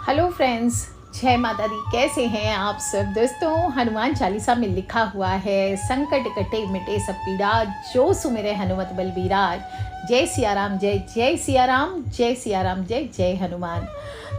Hello friends, जय माता दी। कैसे हैं आप सब दोस्तों। हनुमान चालीसा में लिखा हुआ है, संकट कटे मिटे सब पीड़ा, जो सुमिरे हनुमत बलबीरा। जय सिया राम, जय जय सिया राम, जय सिया राम, जय जय हनुमान।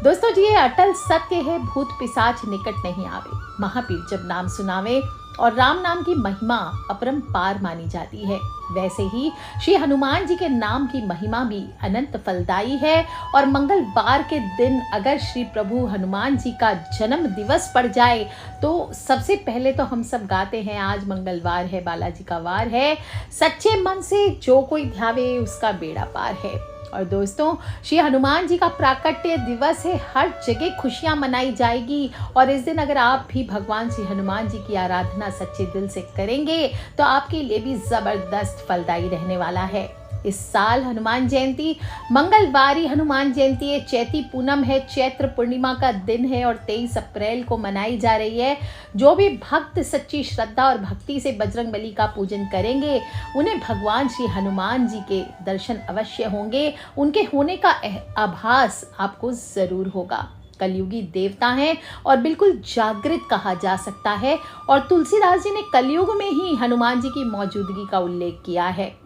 दोस्तों जी, ये अटल सत्य है, भूत पिशाच निकट नहीं आवे। महापीर जब नाम सुनावे और राम नाम की महिमा अपरंपार मानी जाती है, वैसे ही श्री हनुमान जी के नाम की महिमा भी अनंत फलदायी है। और मंगलवार के दिन अगर श्री प्रभु हनुमान जी का जन्म दिवस पड़ जाए तो सबसे पहले तो हम सब गाते हैं, आज मंगलवार है, बालाजी का वार है, सच्चे मन से जो कोई ध्यावे उसका बेड़ा पार है। और दोस्तों, श्री हनुमान जी का प्राकट्य दिवस है, हर जगह खुशियां मनाई जाएगी। और इस दिन अगर आप भी भगवान श्री हनुमान जी की आराधना सच्चे दिल से करेंगे तो आपके लिए भी जबरदस्त फलदायी रहने वाला है। इस साल हनुमान जयंती मंगलवारी हनुमान जयंती है, चैती पूनम है, चैत्र पूर्णिमा का दिन है और 23 अप्रैल को मनाई जा रही है। जो भी भक्त सच्ची श्रद्धा और भक्ति से बजरंगबली का पूजन करेंगे उन्हें भगवान श्री हनुमान जी के दर्शन अवश्य होंगे, उनके होने का आभास आपको जरूर होगा। कलयुगी देवता हैं और बिल्कुल जागृत कहा जा सकता है। और तुलसीदास जी ने कलयुग में ही हनुमान जी की मौजूदगी का उल्लेख किया है।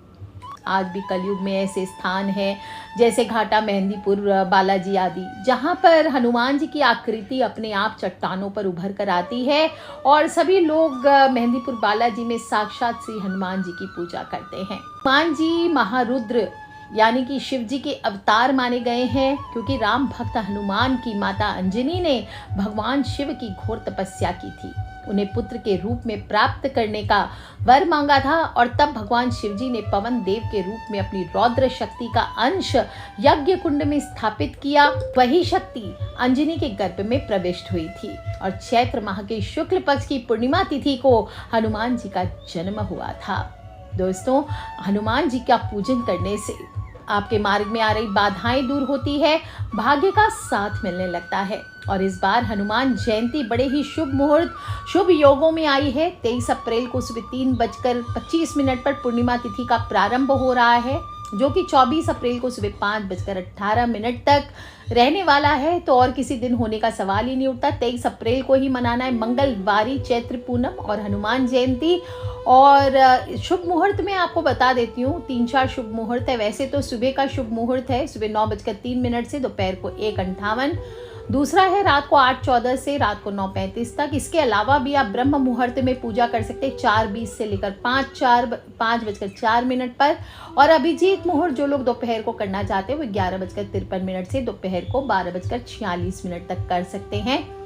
आज भी कलयुग में ऐसे स्थान हैं जैसे घाटा, मेहंदीपुर, बालाजी आदि, जहाँ पर हनुमान जी की आकृति अपने आप चट्टानों पर उभर कर आती है और सभी लोग मेहंदीपुर बालाजी में साक्षात श्री हनुमान जी की पूजा करते हैं। हनुमान जी महारुद्र यानी कि शिव जी के अवतार माने गए हैं, क्योंकि राम भक्त हनुमान की माता अंजनी ने भगवान शिव की घोर तपस्या की थी, उन्हें पुत्र के रूप में प्राप्त करने का वर मांगा था। और तब भगवान शिव जी ने पवन देव के रूप में अपनी रौद्र शक्ति का अंश यज्ञ कुंड में स्थापित किया। वही शक्ति अंजनी के गर्भ में प्रविष्ट हुई थी और चैत्र माह के शुक्ल पक्ष की पूर्णिमा तिथि को हनुमान जी का जन्म हुआ था। दोस्तों, हनुमान जी का पूजन करने से आपके मार्ग में आ रही बाधाएं दूर होती है, भाग्य का साथ मिलने लगता है। और इस बार हनुमान जयंती बड़े ही शुभ मुहूर्त, शुभ योगों में आई है। 23 अप्रैल को सुबह 3:25 पर पूर्णिमा तिथि का प्रारंभ हो रहा है, जो कि 24 अप्रैल को सुबह 5:18 तक रहने वाला है। तो और किसी दिन होने का सवाल ही नहीं उठता। 23 अप्रैल को ही मनाना है मंगलवारी चैत्र पूनम और हनुमान जयंती। और शुभ मुहूर्त में आपको बता देती हूँ, 3-4 शुभ मुहूर्त है। वैसे तो सुबह का शुभ मुहूर्त है सुबह 9:03 से दोपहर को 1:58। दूसरा है रात को 8:14 से रात को 9:35 तक। इसके अलावा भी आप ब्रह्म मुहूर्त में पूजा कर सकते हैं 4:20 से लेकर 5:04 पर। और अभिजीत मुहूर्त जो लोग दोपहर को करना चाहते हैं वो 11:53 से दोपहर को 12:46 तक कर सकते हैं।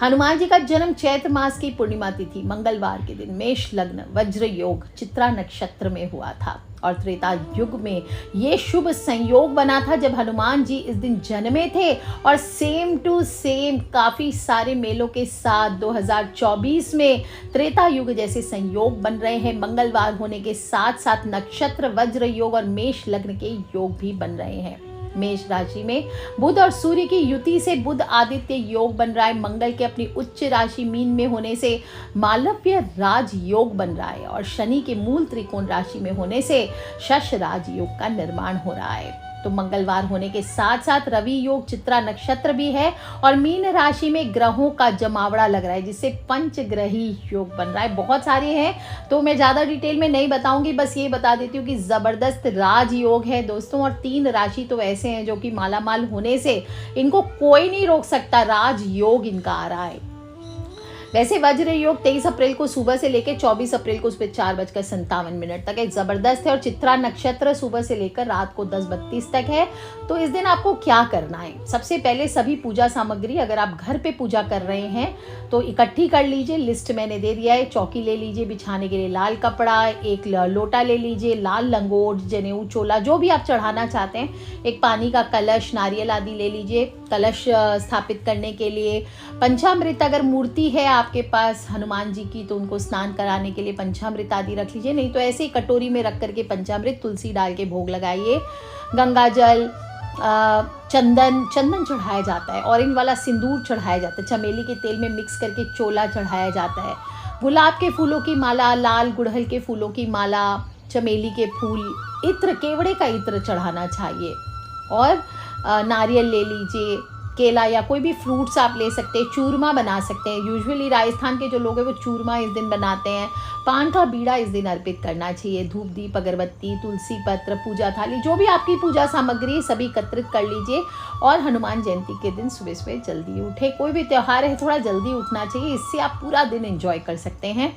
हनुमान जी का जन्म चैत्र मास की पूर्णिमा तिथि मंगलवार के दिन मेष लग्न वज्र योग चित्रा नक्षत्र में हुआ था। और त्रेता युग में ये शुभ संयोग बना था जब हनुमान जी इस दिन जन्मे थे। और सेम टू सेम काफ़ी सारे मेलों के साथ 2024 में त्रेता युग जैसे संयोग बन रहे हैं। मंगलवार होने के साथ साथ नक्षत्र वज्र योग और मेष लग्न के योग भी बन रहे हैं। मेष राशि में बुध और सूर्य की युति से बुध आदित्य योग बन रहा है। मंगल के अपनी उच्च राशि मीन में होने से मालव्य राज योग बन रहा है। और शनि के मूल त्रिकोण राशि में होने से शश राज योग का निर्माण हो रहा है। तो मंगलवार होने के साथ साथ रवि योग चित्रा नक्षत्र भी है और मीन राशि में ग्रहों का जमावड़ा लग रहा है, जिससे पंचग्रही योग बन रहा है। बहुत सारे हैं तो मैं ज़्यादा डिटेल में नहीं बताऊंगी, बस ये बता देती हूँ कि ज़बरदस्त राज योग है दोस्तों। और 3 राशि तो ऐसे हैं जो कि मालामाल होने से इनको कोई नहीं रोक सकता, राज योग इनका आ रहा है। वैसे वज्र योग 23 अप्रैल को सुबह से लेकर 24 अप्रैल को सुबह 4:57 तक एक जबरदस्त है। और चित्रा नक्षत्र सुबह से लेकर रात को 10:32 तक है। तो इस दिन आपको क्या करना है, सबसे पहले सभी पूजा सामग्री अगर आप घर पे पूजा कर रहे हैं तो इकट्ठी कर लीजिए। लिस्ट मैंने दे दिया है। चौकी ले लीजिए बिछाने के लिए, लाल कपड़ा, एक लोटा ले लीजिए, लाल लंगोट, जनेऊ, चोला, जो भी आप चढ़ाना चाहते हैं, एक पानी का कलश, नारियल आदि ले लीजिए कलश स्थापित करने के लिए। पंचामृत अगर मूर्ति है आपके पास हनुमान जी की तो उनको स्नान कराने के लिए पंचामृत आदि रख लीजिए, नहीं तो ऐसे ही कटोरी में रख करके पंचामृत, तुलसी डाल के भोग लगाइए। गंगा जल, चंदन चढ़ाया जाता है, ऑरेंज वाला सिंदूर चढ़ाया जाता है, चमेली के तेल में मिक्स करके चोला चढ़ाया जाता है, गुलाब के फूलों की माला, लाल गुड़हल के फूलों की माला, चमेली के फूल, इत्र, केवड़े का इत्र चढ़ाना चाहिए। और नारियल ले लीजिए, केला या कोई भी फ्रूट्स आप ले सकते हैं, चूरमा बना सकते हैं। यूजुअली राजस्थान के जो लोग हैं वो चूरमा इस दिन बनाते हैं। पान का बीड़ा इस दिन अर्पित करना चाहिए। धूप दीप अगरबत्ती, तुलसी पत्र, पूजा थाली, जो भी आपकी पूजा सामग्री सभी एकत्रित कर लीजिए। और हनुमान जयंती के दिन सुबह सुबह जल्दी उठे। कोई भी त्यौहार है थोड़ा जल्दी उठना चाहिए, इससे आप पूरा दिन एंजॉय कर सकते हैं।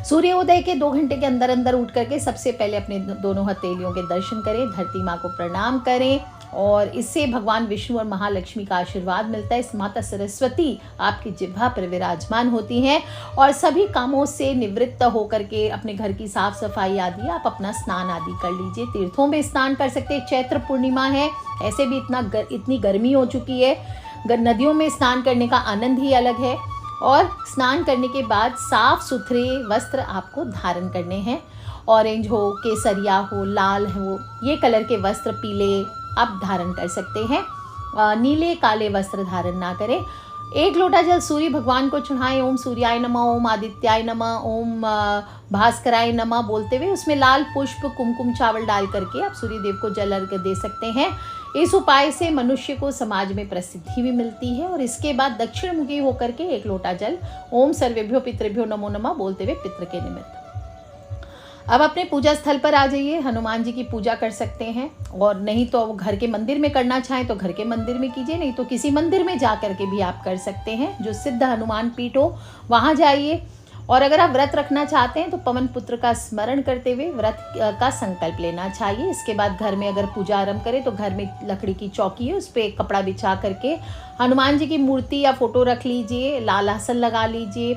सूर्योदय के 2 घंटे के अंदर अंदर उठ करके सबसे पहले अपने दोनों हथेलियों के दर्शन करें, धरती माँ को प्रणाम करें और इससे भगवान विष्णु और महालक्ष्मी का आशीर्वाद मिलता है। इस माता सरस्वती आपकी जिह्वा पर विराजमान होती हैं और सभी कामों से निवृत्त होकर के अपने घर की साफ सफाई आदि आप अपना स्नान आदि कर लीजिए। तीर्थों में स्नान कर सकते हैं। चैत्र पूर्णिमा है, ऐसे भी इतनी गर्मी हो चुकी है, नदियों में स्नान करने का आनंद ही अलग है। और स्नान करने के बाद साफ सुथरे वस्त्र आपको धारण करने हैं। ऑरेंज हो, केसरिया हो, लाल हो, ये कलर के वस्त्र, पीले आप धारण कर सकते हैं। नीले काले वस्त्र धारण ना करें। 1 लोटा जल सूर्य भगवान को चढ़ाएं। ओम सूर्याय नमः, ओम आदित्याय नमः, ओम भास्कराय नमः बोलते हुए उसमें लाल पुष्प, कुमकुम, चावल डाल करके आप सूर्य देव को जल अर्घ्य दे सकते हैं। इस उपाय से मनुष्य को समाज में प्रसिद्धि भी मिलती है। और इसके बाद दक्षिण मुखी होकर के 1 लोटा जल ओम सर्वेभ्यो पितृभ्यो नमो नमः बोलते हुए पितृ के निमित्त। अब अपने पूजा स्थल पर आ जाइए। हनुमान जी की पूजा कर सकते हैं और नहीं तो घर के मंदिर में करना चाहें तो घर के मंदिर में कीजिए, नहीं तो किसी मंदिर में जा कर के भी आप कर सकते हैं जो सिद्ध हनुमान पीठ हो, वहाँ जाइए। और अगर आप व्रत रखना चाहते हैं तो पवन पुत्र का स्मरण करते हुए व्रत का संकल्प लेना चाहिए। इसके बाद घर में अगर पूजा आरंभ करें तो घर में लकड़ी की चौकी है, उस पर एक कपड़ा बिछा करके हनुमान जी की मूर्ति या फोटो रख लीजिए, लाल आसन लगा लीजिए।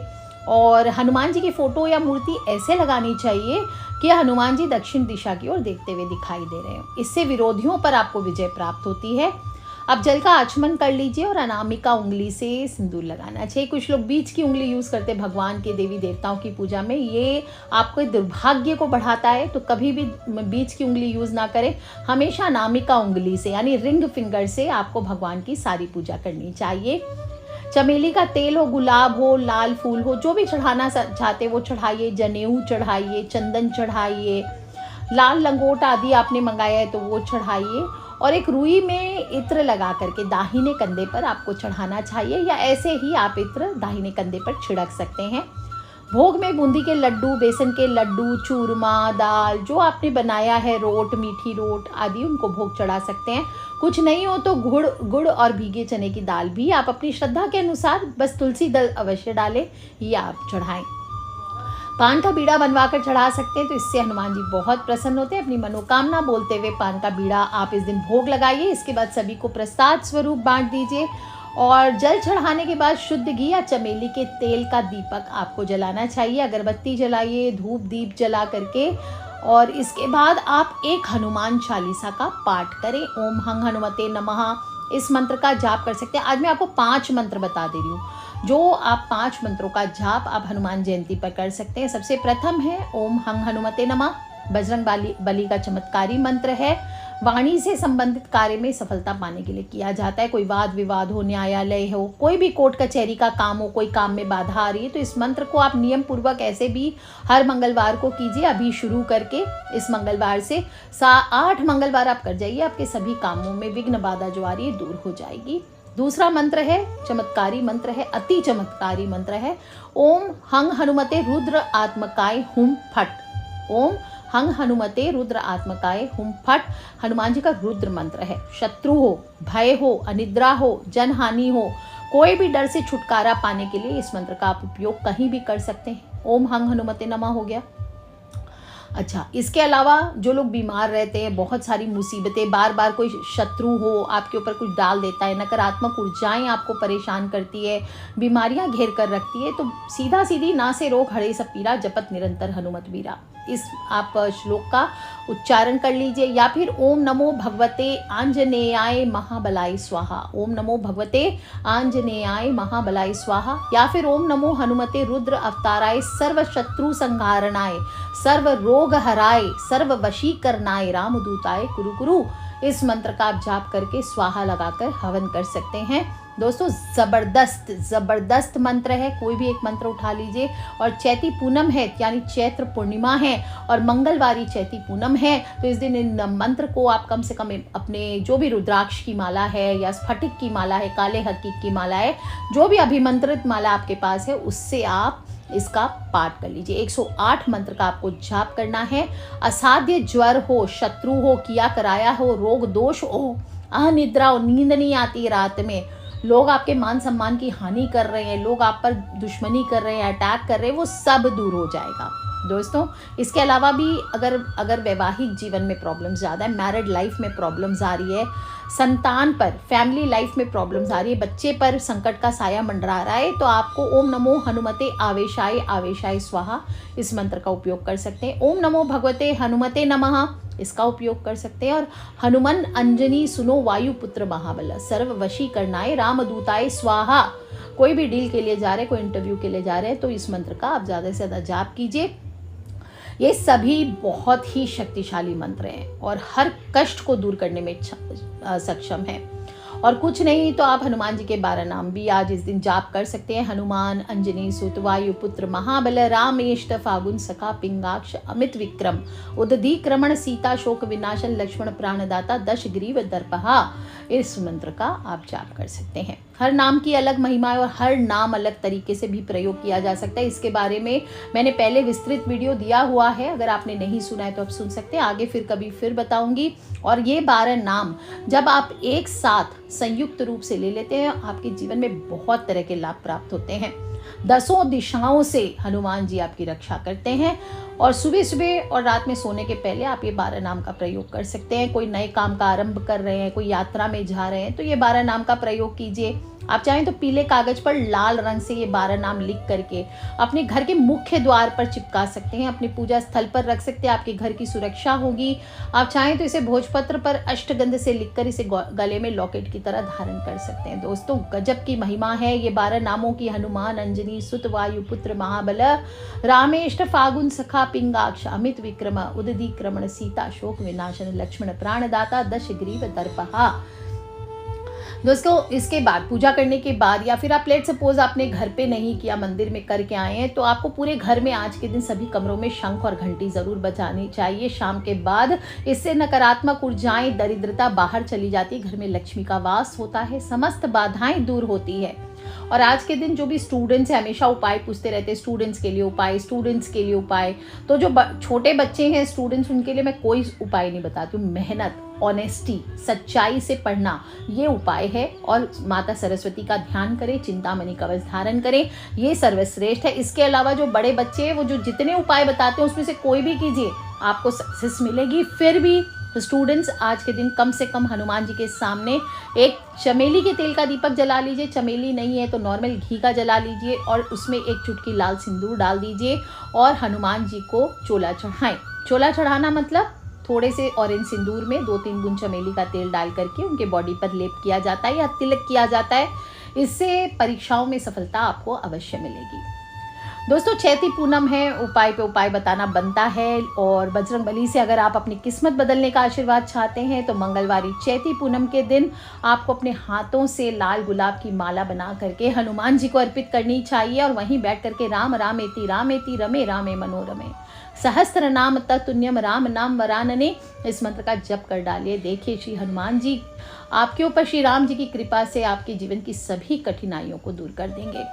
और हनुमान जी की फोटो या मूर्ति ऐसे लगानी चाहिए कि हनुमान जी दक्षिण दिशा की ओर देखते हुए दिखाई दे रहे हो। इससे विरोधियों पर आपको विजय प्राप्त होती है। अब जल का आचमन कर लीजिए और अनामिका उंगली से सिंदूर लगाना चाहिए। कुछ लोग बीच की उंगली यूज़ करते हैं भगवान के देवी देवताओं की पूजा में, ये आपको दुर्भाग्य को बढ़ाता है, तो कभी भी बीच की उंगली यूज़ ना करें। हमेशा अनामिका उंगली से यानी रिंग फिंगर से आपको भगवान की सारी पूजा करनी चाहिए। चमेली का तेल हो, गुलाब हो, लाल फूल हो, जो भी चढ़ाना चाहते वो चढ़ाइए। जनेऊ चढ़ाइए, चंदन चढ़ाइए, लाल लंगोट आदि आपने मंगाया है तो वो चढ़ाइए। और एक रुई में इत्र लगा करके दाहिने कंधे पर आपको चढ़ाना चाहिए, या ऐसे ही आप इत्र दाहिने कंधे पर छिड़क सकते हैं। भोग में बूंदी के लड्डू, बेसन के लड्डू, चूरमा, दाल जो आपने बनाया है, रोट, मीठी रोट आदि उनको भोग चढ़ा सकते हैं। कुछ नहीं हो तो गुड़ और भीगे चने की दाल भी आप अपनी श्रद्धा के अनुसार, बस तुलसी दल अवश्य डालें, ये आप चढ़ाएं। पान का बीड़ा बनवा कर चढ़ा सकते हैं, तो इससे हनुमान जी बहुत प्रसन्न होते हैं। अपनी मनोकामना बोलते हुए पान का बीड़ा आप इस दिन भोग लगाइए। इसके बाद सभी को प्रसाद स्वरूप बांट दीजिए। और जल चढ़ाने के बाद शुद्ध घी या चमेली के तेल का दीपक आपको जलाना चाहिए। अगरबत्ती जलाइए, धूप दीप जला करके, और इसके बाद आप एक हनुमान चालीसा का पाठ करें। ओम हंग हनुमते नमः इस मंत्र का जाप कर सकते हैं। आज मैं आपको 5 मंत्र बता दे रही हूँ, जो आप 5 मंत्रों का जाप आप हनुमान जयंती पर कर सकते हैं। सबसे प्रथम है ओम हंग हनुमते नमः, बजरंग बली का चमत्कारी मंत्र है। वाणी से संबंधित कार्य में सफलता पाने के लिए किया जाता है। कोई वाद विवाद हो, न्यायालय हो, कोई भी कोर्ट कचहरी का काम हो, कोई काम में बाधा आ रही है, तो इस मंत्र को आप नियम पूर्वक ऐसे भी हर मंगलवार को कीजिए। अभी शुरू करके इस मंगलवार से 8 मंगलवार आप कर जाइए, आपके सभी कामों में विघ्न बाधा जो आ रही है दूर हो जाएगी। दूसरा मंत्र है चमत्कारी मंत्र है, अति चमत्कारी मंत्र है। ओम हंग हनुमते रुद्र आत्मकाय हुम फट। ओम हंग हनुमते रुद्र आत्मकाय हुम फट हनुमान जी का रुद्र मंत्र है। शत्रु हो, भय हो, अनिद्रा हो, जनहानि हो, कोई भी डर से छुटकारा पाने के लिए इस मंत्र का आप उपयोग कहीं भी कर सकते हैं। ओम हंग हनुमते नमः हो गया। अच्छा, इसके अलावा जो लोग बीमार रहते हैं, बहुत सारी मुसीबतें, बार बार कोई शत्रु हो आपके ऊपर कुछ डाल देता है, नकारात्मक ऊर्जाएं आपको परेशान करती है, बीमारियां घेर कर रखती है, तो सीधा सीधी ना से रोग हरे सब पीरा जपत निरंतर हनुमत वीरा, इस आप श्लोक का उच्चारण कर लीजिए। या फिर ओम नमो भगवते आंजनेयाय महाबलाय स्वाहा, ओम नमो भगवते आंजनेयाय महाबलाय स्वाहा, या फिर ओम नमो हनुमते रुद्र अवताराय सर्व शत्रु संहारणाय सर्व रोग हराय सर्व वशीकरणाय रामदूताय कुरु कुरु। इस मंत्र का आप जाप करके स्वाहा लगाकर हवन कर सकते हैं। दोस्तों ज़बरदस्त मंत्र है, कोई भी एक मंत्र उठा लीजिए। और चैती पूनम है यानी चैत्र पूर्णिमा है और मंगलवारी चैती पूनम है, तो इस दिन इन मंत्र को आप कम से कम अपने जो भी रुद्राक्ष की माला है या स्फटिक की माला है, काले हकीक की माला है, जो भी अभिमंत्रित माला आपके पास है, उससे आप इसका पाठ कर लीजिए। 108 मंत्र का आपको जाप करना है। असाध्य ज्वर हो, शत्रु हो, किया कराया हो, रोग दोष हो, अनिद्रा हो, नींद नहीं आती रात में, लोग आपके मान सम्मान की हानि कर रहे हैं, लोग आप पर दुश्मनी कर रहे हैं, अटैक कर रहे हैं, वो सब दूर हो जाएगा। दोस्तों इसके अलावा भी अगर वैवाहिक जीवन में प्रॉब्लम्स ज़्यादा है, मैरिड लाइफ में प्रॉब्लम्स आ रही है, संतान पर, फैमिली लाइफ में प्रॉब्लम्स आ रही है, बच्चे पर संकट का साया मंडरा रहा है, तो आपको ओम नमो हनुमते आवेशाय आवेशाय स्वाहा इस मंत्र का उपयोग कर सकते हैं। ओम नमो भगवते हनुमते नमः इसका उपयोग कर सकते हैं। और हनुमान अंजनी सुनो वायुपुत्र महाबल, सर्व वशी करनाए रामदूताय स्वाहा। कोई भी डील के लिए जा रहे, कोई इंटरव्यू के लिए जा रहे हैं, तो इस मंत्र का आप ज़्यादा से ज़्यादा जाप कीजिए। ये सभी बहुत ही शक्तिशाली मंत्र हैं और हर कष्ट को दूर करने में सक्षम है। और कुछ नहीं तो आप हनुमान जी के 12 नाम भी आज इस दिन जाप कर सकते हैं। हनुमान अंजनी सुत वायुपुत्र महाबल रामेष्ट फागुन सखा पिंगाक्ष अमित विक्रम उदधीक्रमण सीता शोक विनाशन लक्ष्मण प्राणदाता दश ग्रीव दर्पहा, इस मंत्र का आप जाप कर सकते हैं। हर नाम की अलग महिमा है और हर नाम अलग तरीके से भी प्रयोग किया जा सकता है। इसके बारे में मैंने पहले विस्तृत वीडियो दिया हुआ है, अगर आपने नहीं सुना है तो आप सुन सकते हैं, आगे फिर कभी फिर बताऊंगी। और ये 12 नाम जब आप एक साथ संयुक्त रूप से ले लेते हैं, आपके जीवन में बहुत तरह के लाभ प्राप्त होते हैं। 10 दिशाओं से हनुमान जी आपकी रक्षा करते हैं। और सुबह सुबह और रात में सोने के पहले आप ये 12 नाम का प्रयोग कर सकते हैं। कोई नए काम का आरंभ कर रहे हैं, कोई यात्रा में जा रहे हैं, तो ये 12 नाम का प्रयोग कीजिए। आप चाहें तो पीले कागज पर लाल रंग से ये 12 नाम लिख करके अपने घर के मुख्य द्वार पर चिपका सकते हैं, अपने पूजा स्थल पर रख सकते हैं, आपके घर की सुरक्षा होगी। आप चाहें तो इसे भोजपत्र पर अष्टगंध से लिखकर इसे गले में लॉकेट की तरह धारण कर सकते हैं। दोस्तों गजब की महिमा है ये 12 नामों की। हनुमान अंजनी सुत वायुपुत्र महाबल रामेष्ट फागुन सखा पिंगाक्ष अमित विक्रम उदधीक्रमण सीता शोक विनाशन लक्ष्मण प्राणदाता दश ग्रीव दर्पहा। दोस्तों इसके बाद पूजा करने के बाद या फिर आप लेट सपोज आपने घर पे नहीं किया, मंदिर में करके आए हैं, तो आपको पूरे घर में आज के दिन सभी कमरों में शंख और घंटी जरूर बजानी चाहिए शाम के बाद। इससे नकारात्मक ऊर्जाएं, दरिद्रता बाहर चली जाती है, घर में लक्ष्मी का वास होता है, समस्त बाधाएं दूर होती है। और आज के दिन जो भी स्टूडेंट्स हैं हमेशा उपाय पूछते रहते हैं, स्टूडेंट्स के लिए उपाय, स्टूडेंट्स के लिए उपाय। तो जो छोटे बच्चे हैं स्टूडेंट्स, उनके लिए मैं कोई उपाय नहीं बताती हूँ। मेहनत, ऑनेस्टी, सच्चाई से पढ़ना ये उपाय है। और माता सरस्वती का ध्यान करें, चिंतामणि कवच धारण करें, ये सर्वश्रेष्ठ है। इसके अलावा जो बड़े बच्चे हैं वो जो जितने उपाय बताते हैं उसमें से कोई भी कीजिए, आपको सक्सेस मिलेगी। फिर भी स्टूडेंट्स आज के दिन कम से कम हनुमान जी के सामने एक चमेली के तेल का दीपक जला लीजिए, चमेली नहीं है तो नॉर्मल घी का जला लीजिए और उसमें एक चुटकी लाल सिंदूर डाल दीजिए और हनुमान जी को चोला चढ़ाएं। चोला चढ़ाना मतलब थोड़े से ऑरेंज सिंदूर में 2-3 बूंद चमेली का तेल डाल करके उनके बॉडी पर लेप किया जाता है या तिलक किया जाता है। इससे परीक्षाओं में सफलता आपको अवश्य मिलेगी। दोस्तों चैती पूनम है, उपाय पे उपाय बताना बनता है। और बजरंगबली से अगर आप अपनी किस्मत बदलने का आशीर्वाद चाहते हैं तो मंगलवारी चैती पूनम के दिन आपको अपने हाथों से लाल गुलाब की माला बना करके हनुमान जी को अर्पित करनी चाहिए और वहीं बैठ करके राम रामेति रमे रामे मनोरमे सहस्त्र नाम तत्तुल्यम राम नाम वरानने इस मंत्र का जप कर डालिए। देखिए श्री हनुमान जी आपके ऊपर, श्री राम जी की कृपा से आपके जीवन की सभी कठिनाइयों को दूर कर देंगे।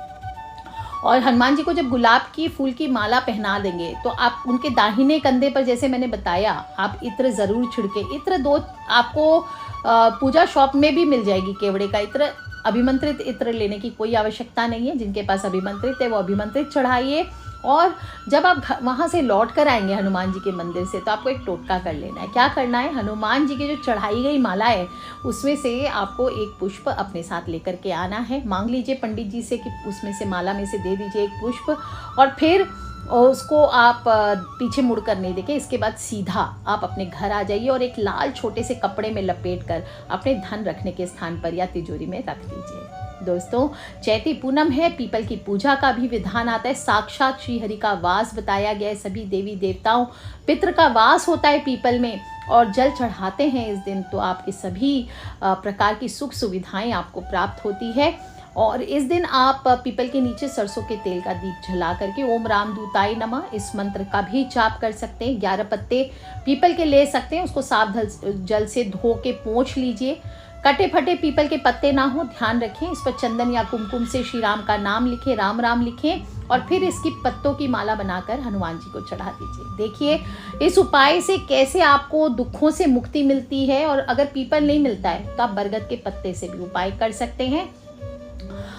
और हनुमान जी को जब गुलाब की फूल की माला पहना देंगे तो आप उनके दाहिने कंधे पर, जैसे मैंने बताया, आप इत्र ज़रूर छिड़के। इत्र 2 आपको पूजा शॉप में भी मिल जाएगी, केवड़े का इत्र। अभिमंत्रित इत्र लेने की कोई आवश्यकता नहीं है, जिनके पास अभिमंत्रित है वो अभिमंत्रित चढ़ाइए। और जब आप वहाँ से लौट कर आएंगे हनुमान जी के मंदिर से तो आपको एक टोटका कर लेना है। क्या करना है, हनुमान जी की जो चढ़ाई गई माला है उसमें से आपको एक पुष्प अपने साथ लेकर के आना है। मांग लीजिए पंडित जी से कि उसमें से, माला में से दे दीजिए एक पुष्प और फिर उसको आप पीछे मुड़ कर नहीं देखें। इसके बाद सीधा आप अपने घर आ जाइए और एक लाल छोटे से कपड़े में लपेट कर अपने धन रखने के स्थान पर या तिजोरी में रख दीजिए। दोस्तों चैती पूनम है, पीपल की पूजा का भी विधान आता है। साक्षात श्री हरि का वास बताया गया है, सभी देवी देवताओं पितृ का वास होता है पीपल में। और जल चढ़ाते हैं इस दिन, तो आपके सभी प्रकार की सुख सुविधाएं आपको प्राप्त होती है। और इस दिन आप पीपल के नीचे सरसों के तेल का दीप जला करके ओम रामदूताय नमः इस मंत्र का भी जाप कर सकते हैं। 11 पत्ते पीपल के ले सकते हैं, उसको साफ जल से धो के पोंछ लीजिए। कटे फटे पीपल के पत्ते ना हो, ध्यान रखें। इस पर चंदन या कुमकुम से श्री राम का नाम लिखें, राम राम लिखें, और फिर इसकी पत्तों की माला बनाकर हनुमान जी को चढ़ा दीजिए। देखिए इस उपाय से कैसे आपको दुखों से मुक्ति मिलती है। और अगर पीपल नहीं मिलता है तो आप बरगद के पत्ते से भी उपाय कर सकते हैं।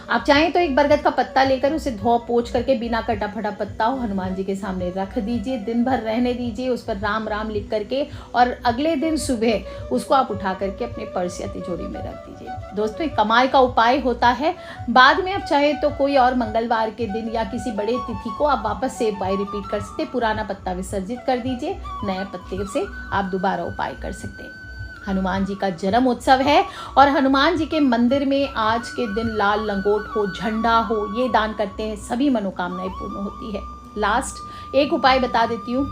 आप चाहें तो एक बरगद का पत्ता लेकर उसे धो पोंछ करके बिना कटा फटा पत्ता हो हनुमान जी के सामने रख दीजिए, दिन भर रहने दीजिए, उस पर राम राम लिख करके, और अगले दिन सुबह उसको आप उठा करके अपने पर्स या तिजोरी में रख दीजिए। दोस्तों एक कमाल का उपाय होता है। बाद में आप चाहे तो कोई और मंगलवार के दिन या किसी बड़े तिथि को आप वापस से उपाय रिपीट कर सकते हैं। पुराना पत्ता विसर्जित कर दीजिए, नए पत्ते से आप दोबारा उपाय कर सकते हैं। हनुमान जी का जन्म उत्सव है और हनुमान जी के मंदिर में आज के दिन लाल लंगोट हो, झंडा हो, ये दान करते हैं, सभी मनोकामनाएं पूर्ण होती है। लास्ट एक उपाय बता देती हूँ।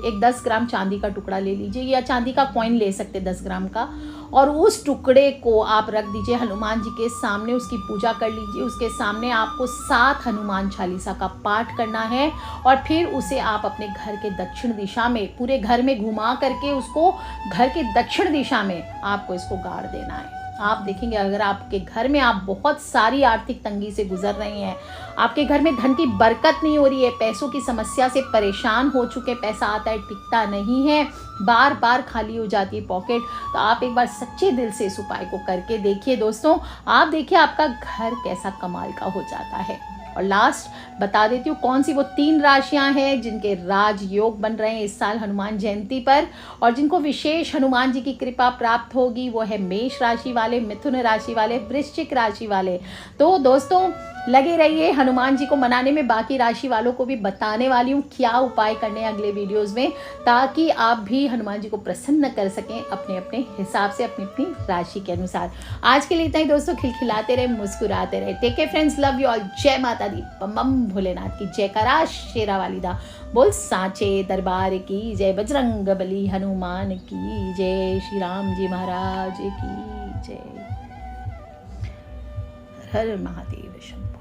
एक 10 ग्राम चांदी का टुकड़ा ले लीजिए, या चांदी का कॉइन ले सकते 10 ग्राम का, और उस टुकड़े को आप रख दीजिए हनुमान जी के सामने, उसकी पूजा कर लीजिए। उसके सामने आपको 7 हनुमान चालीसा का पाठ करना है, और फिर उसे आप अपने घर के दक्षिण दिशा में, पूरे घर में घुमा करके उसको घर के दक्षिण दिशा में आपको इसको गाड़ देना है। आप देखेंगे अगर आपके घर में आप बहुत सारी आर्थिक तंगी से गुजर रहे हैं, आपके घर में धन की बरकत नहीं हो रही है, पैसों की समस्या से परेशान हो चुके, पैसा आता है टिकता नहीं है, बार बार खाली हो जाती है पॉकेट, तो आप एक बार सच्चे दिल से इस उपाय को करके देखिए दोस्तों। आप देखिए आपका घर कैसा कमाल का हो जाता है। और लास्ट बता देती हूँ कौन सी वो 3 राशियां हैं जिनके राजयोग बन रहे हैं इस साल हनुमान जयंती पर, और जिनको विशेष हनुमान जी की कृपा प्राप्त होगी। वो है मेष राशि वाले, मिथुन राशि वाले, वृश्चिक राशि वाले। तो दोस्तों लगे रहिए हनुमान जी को मनाने में। बाकी राशि वालों को भी बताने वाली हूँ क्या उपाय करने हैं अगले वीडियोस में, ताकि आप भी हनुमान जी को प्रसन्न कर सकें अपने अपने हिसाब से, अपनी अपनी राशि के अनुसार। आज के लिए इतना ही दोस्तों। खिलखिलाते रहे, मुस्कुराते रहे। Take care friends, love you all. जय माता दी, बम भोलेनाथ की जयकारा, शेरा वालिदा बोल साचे दरबार की जय, बजरंग बली हनुमान की जय, श्री राम जी महाराज की जय। हर महादेव शंभो।